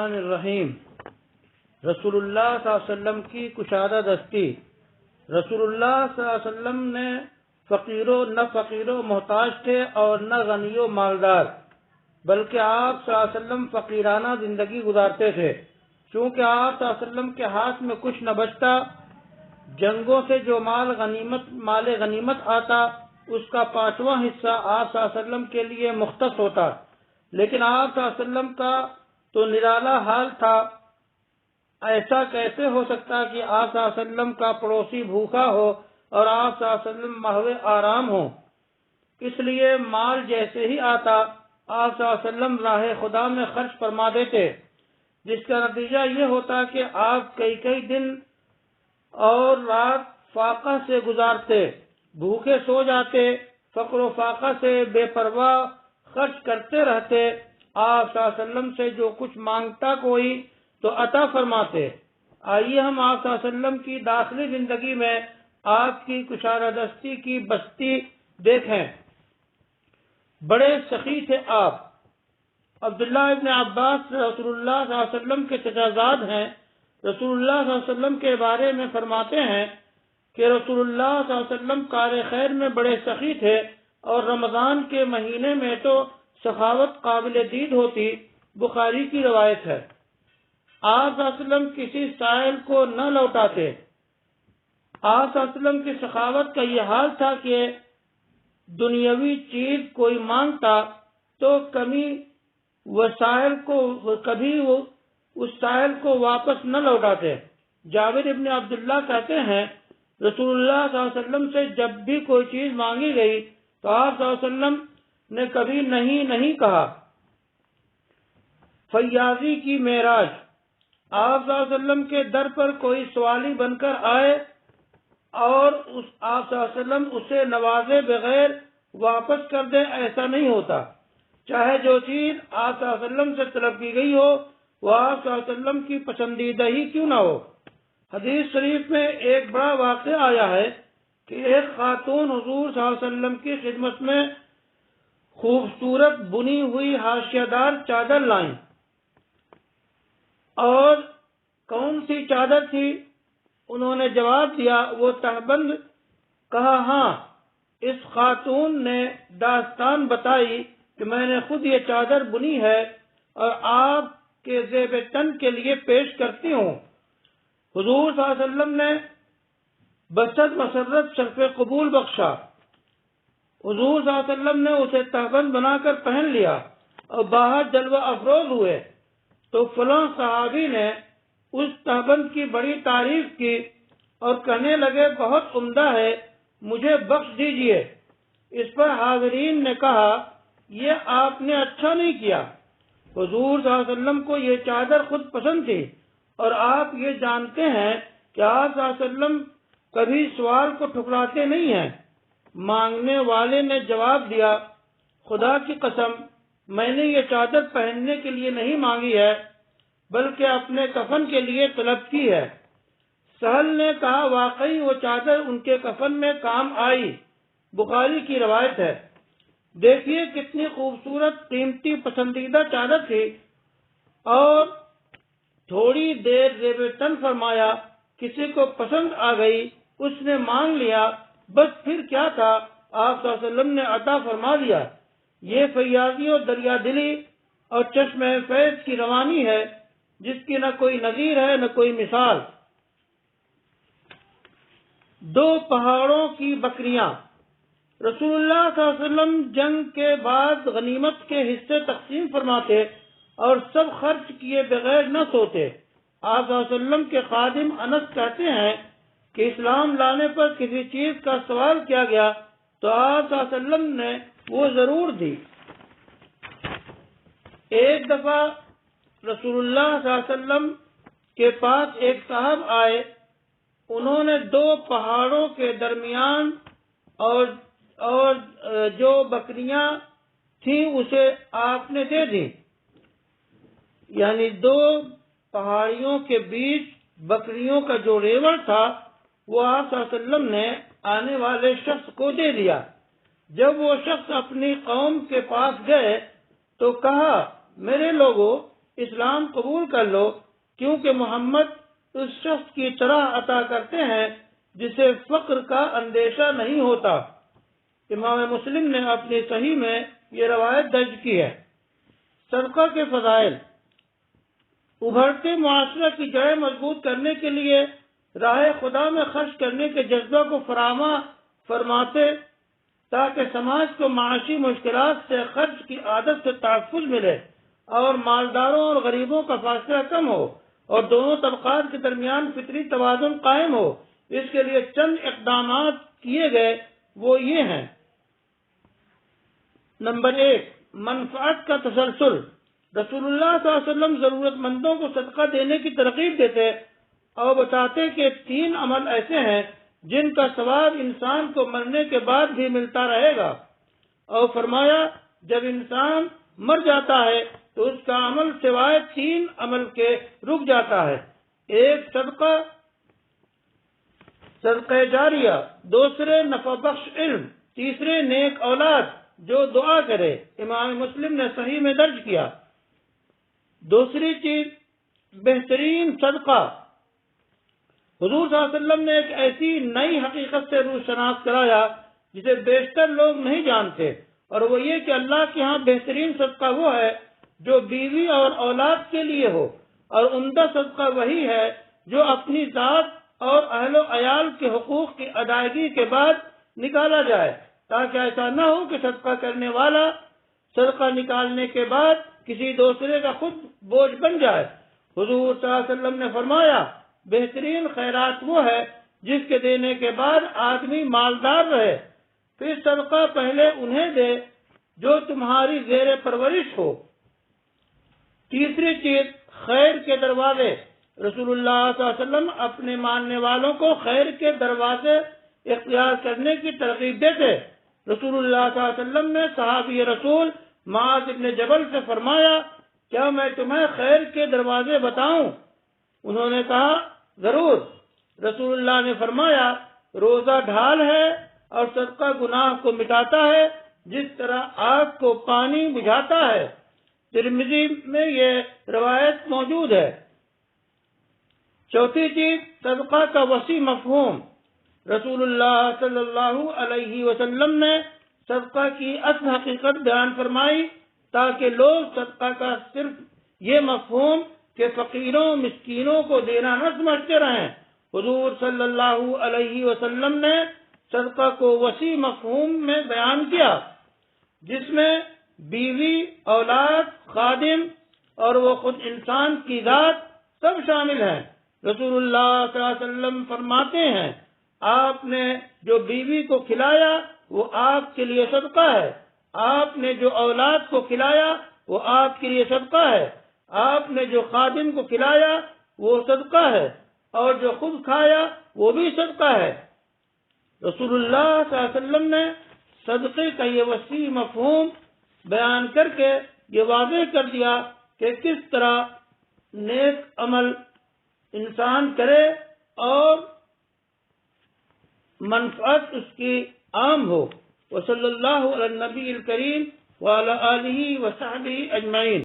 الرحمن الرحیم۔ رسول اللہ صلی اللہ علیہ وسلم کی کشادہ دستی۔ رسول اللہ صلی اللہ علیہ وسلم نے نہ فقیر و محتاج تھے اور نہ غنی و مالدار، بلکہ آپ صلی اللہ علیہ وسلم فقیرانہ زندگی گزارتے تھے۔ چونکہ آپ صلی اللہ علیہ وسلم کے ہاتھ میں کچھ نہ بچتا، جنگوں سے جو مال غنیمت آتا اس کا 5واں حصہ آپ صلی اللہ علیہ وسلم کے لیے مختص ہوتا۔ لیکن آپ صلی اللہ علیہ وسلم کا تو نرالا حال تھا۔ ایسا کیسے ہو سکتا کہ آپ صلی اللہ علیہ وسلم کا پڑوسی بھوکا ہو اور آپ صلی اللہ علیہ وسلم محو آرام ہو؟ اس لیے مال جیسے ہی آتا آپ صلی اللہ علیہ وسلم راہ خدا میں خرچ فرما دیتے، جس کا نتیجہ یہ ہوتا کہ آپ کئی دن اور رات فاقہ سے گزارتے، بھوکے سو جاتے، فقر و فاقہ سے بے پرواہ خرچ کرتے رہتے۔ آپ صلی اللہ علیہ وسلم سے جو کچھ مانگتا کوئی تو عطا فرماتے۔ آئیے ہم آپ صلی اللہ علیہ وسلم کی داخلی زندگی میں آپ کی کشادہ دستی کی بستی دیکھیں۔ بڑے سخی تھے آپ۔ عبداللہ ابن عباس رسول اللہ صلی اللہ علیہ وسلم کے چچا زاد ہیں۔ رسول اللہ صلی اللہ علیہ وسلم کے بارے میں فرماتے ہیں کہ رسول اللہ صلی اللہ علیہ وسلم کار خیر میں بڑے سخی تھے، اور رمضان کے مہینے میں تو سخاوت قابل دید ہوتی۔ بخاری کی روایت ہے۔ آپ صلی اللہ علیہ وسلم کسی سائل کو نہ لوٹاتے۔ آپ صلی اللہ علیہ وسلم کی سخاوت کا یہ حال تھا کہ دنیاوی چیز کوئی مانگتا تو کبھی وہ اس سائل کو واپس نہ لوٹاتے۔ جابر ابن عبداللہ کہتے ہیں رسول اللہ صلی اللہ علیہ وسلم سے جب بھی کوئی چیز مانگی گئی تو آپ صلی اللہ علیہ وسلم نے کبھی نہیں کہا۔ فیاضی کی معراج۔ آپ صلی اللہ علیہ وسلم کے در پر کوئی سوالی بن کر آئے اور آپ صلی اللہ علیہ وسلم اسے نوازے بغیر واپس کر دیں، ایسا نہیں ہوتا، چاہے جو چیز آپ صلی اللہ علیہ وسلم سے طلب کی گئی ہو وہ آپ صلی اللہ علیہ وسلم کی پسندیدہ ہی کیوں نہ ہو۔ حدیث شریف میں ایک بڑا واقعہ آیا ہے کہ ایک خاتون حضور صلی اللہ علیہ وسلم کی خدمت میں خوبصورت بنی ہوئی حاشیہ دار چادر لائیں، اور کون سی چادر تھی؟ انہوں نے جواب دیا وہ تہبند۔ کہا ہاں۔ اس خاتون نے داستان بتائی کہ میں نے خود یہ چادر بنی ہے اور آپ کے زیب تن کے لیے پیش کرتی ہوں۔ حضور صلی اللہ علیہ وسلم نے بسط مسرت شرف قبول بخشا۔ حضور صلی اللہ علیہ وسلم نے اسے تہبند بنا کر پہن لیا اور باہر جلوہ افروز ہوئے تو فلاں صحابی نے اس تہبند کی بڑی تعریف کی اور کہنے لگے بہت عمدہ ہے، مجھے بخش دیجئے۔ اس پر حاضرین نے کہا یہ آپ نے اچھا نہیں کیا۔ حضور صلی اللہ علیہ وسلم کو یہ چادر خود پسند تھی، اور آپ یہ جانتے ہیں کہ آپ صلی اللہ علیہ وسلم کبھی سوال کو ٹھکراتے نہیں ہیں۔ مانگنے والے نے جواب دیا خدا کی قسم میں نے یہ چادر پہننے کے لیے نہیں مانگی ہے بلکہ اپنے کفن کے لیے طلب کی ہے۔ سہل نے کہا واقعی وہ چادر ان کے کفن میں کام آئی۔ بخاری کی روایت ہے۔ دیکھیے کتنی خوبصورت قیمتی پسندیدہ چادر تھی، اور تھوڑی دیر زیب تن فرمایا، کسی کو پسند آ گئی، اس نے مانگ لیا، بس پھر کیا تھا، آپ صلی اللہ علیہ وسلم نے عطا فرما دیا۔ یہ فیاضی و دریا دلی اور چشمہ فیض کی روانی ہے جس کی نہ کوئی نظیر ہے نہ کوئی مثال۔ 2 پہاڑوں کی بکریاں۔ رسول اللہ صلی اللہ علیہ وسلم جنگ کے بعد غنیمت کے حصے تقسیم فرماتے اور سب خرچ کیے بغیر نہ سوتے۔ آپ صلی اللہ علیہ وسلم کے خادم انس کہتے ہیں کہ اسلام لانے پر کسی چیز کا سوال کیا گیا تو آپ صلی اللہ علیہ وسلم نے وہ ضرور دی۔ ایک دفعہ رسول اللہ صلی اللہ علیہ وسلم کے پاس ایک صاحب آئے، انہوں نے 2 پہاڑوں کے درمیان اور جو بکریاں تھیں اسے آپ نے دے دی، یعنی 2 پہاڑیوں کے بیچ بکریوں کا جو ریوڑ تھا وہ آپ صلی اللہ علیہ وسلم نے آنے والے شخص کو دے دیا۔ جب وہ شخص اپنی قوم کے پاس گئے تو کہا میرے لوگوں اسلام قبول کر لو، کیونکہ محمد اس شخص کی طرح عطا کرتے ہیں جسے فقر کا اندیشہ نہیں ہوتا۔ امام مسلم نے اپنی صحیح میں یہ روایت درج کی ہے۔ صدقہ کے فضائل۔ ابھرتے معاشرہ کی جڑیں مضبوط کرنے کے لیے راہ خدا میں خرچ کرنے کے جذبہ کو فراہم فرماتے، تاکہ سماج کو معاشی مشکلات سے خرچ کی عادت سے تحفظ ملے اور مالداروں اور غریبوں کا فاصلہ کم ہو اور دونوں طبقات کے درمیان فطری توازن قائم ہو۔ اس کے لیے چند اقدامات کیے گئے، وہ یہ ہیں۔ نمبر 1، منفعت کا تسلسل۔ رسول اللہ صلی اللہ علیہ وسلم ضرورت مندوں کو صدقہ دینے کی ترغیب دیتے اور بتاتے کہ 3 عمل ایسے ہیں جن کا ثواب انسان کو مرنے کے بعد بھی ملتا رہے گا، اور فرمایا جب انسان مر جاتا ہے تو اس کا عمل سوائے 3 عمل کے رک جاتا ہے۔ ایک صدقہ جاریہ، دوسرے نفع بخش علم، تیسرے نیک اولاد جو دعا کرے۔ امام مسلم نے صحیح میں درج کیا۔ دوسری چیز بہترین صدقہ۔ حضور صلی اللہ علیہ وسلم نے ایک ایسی نئی حقیقت سے روشناس کرایا جسے بیشتر لوگ نہیں جانتے، اور وہ یہ کہ اللہ کے ہاں بہترین صدقہ وہ ہے جو بیوی اور اولاد کے لیے ہو، اور عمدہ صدقہ وہی ہے جو اپنی ذات اور اہل و عیال کے حقوق کی ادائیگی کے بعد نکالا جائے، تاکہ ایسا نہ ہو کہ صدقہ کرنے والا صدقہ نکالنے کے بعد کسی دوسرے کا خود بوجھ بن جائے۔ حضور صلی اللہ علیہ وسلم نے فرمایا بہترین خیرات وہ ہے جس کے دینے کے بعد آدمی مالدار رہے، پھر صدقہ پہلے انہیں دے جو تمہاری زیر پرورش ہو۔ تیسری چیز خیر کے دروازے۔ رسول اللہ صلی اللہ علیہ وسلم اپنے ماننے والوں کو خیر کے دروازے اختیار کرنے کی ترغیب دیتے۔ رسول اللہ صلی اللہ علیہ وسلم نے صحابی رسول معاذ بن جبل سے فرمایا کیا میں تمہیں خیر کے دروازے بتاؤں؟ انہوں نے کہا ضرور۔ رسول اللہ نے فرمایا روزہ ڈھال ہے اور صدقہ گناہ کو مٹاتا ہے جس طرح آگ کو پانی بجھاتا ہے۔ ترمذی میں یہ روایت موجود ہے۔ چوتھی چیز صدقہ کا وسیع مفہوم۔ رسول اللہ صلی اللہ علیہ وسلم نے صدقہ کی اصل حقیقت بیان فرمائی تاکہ لوگ صدقہ کا صرف یہ مفہوم کہ فقیروں مسکینوں کو دینا نہ سمجھتے رہیں۔ حضور صلی اللہ علیہ وسلم نے صدقہ کو وسیع مفہوم میں بیان کیا، جس میں بیوی، اولاد، خادم اور وہ خود انسان کی ذات سب شامل ہیں۔ رسول اللہ صلی اللہ علیہ وسلم فرماتے ہیں آپ نے جو بیوی کو کھلایا وہ آپ کے لیے صدقہ ہے، آپ نے جو اولاد کو کھلایا وہ آپ کے لیے صدقہ ہے، آپ نے جو خادم کو کھلایا وہ صدقہ ہے، اور جو خود کھایا وہ بھی صدقہ ہے۔ رسول اللہ صلی اللہ علیہ وسلم نے صدقے کا یہ وسیع مفہوم بیان کر کے یہ واضح کر دیا کہ کس طرح نیک عمل انسان کرے اور منفعت اس کی عام ہو۔ وصلی اللہ علی النبی الکریم وعلی آلہ وصحبہ اجمعین۔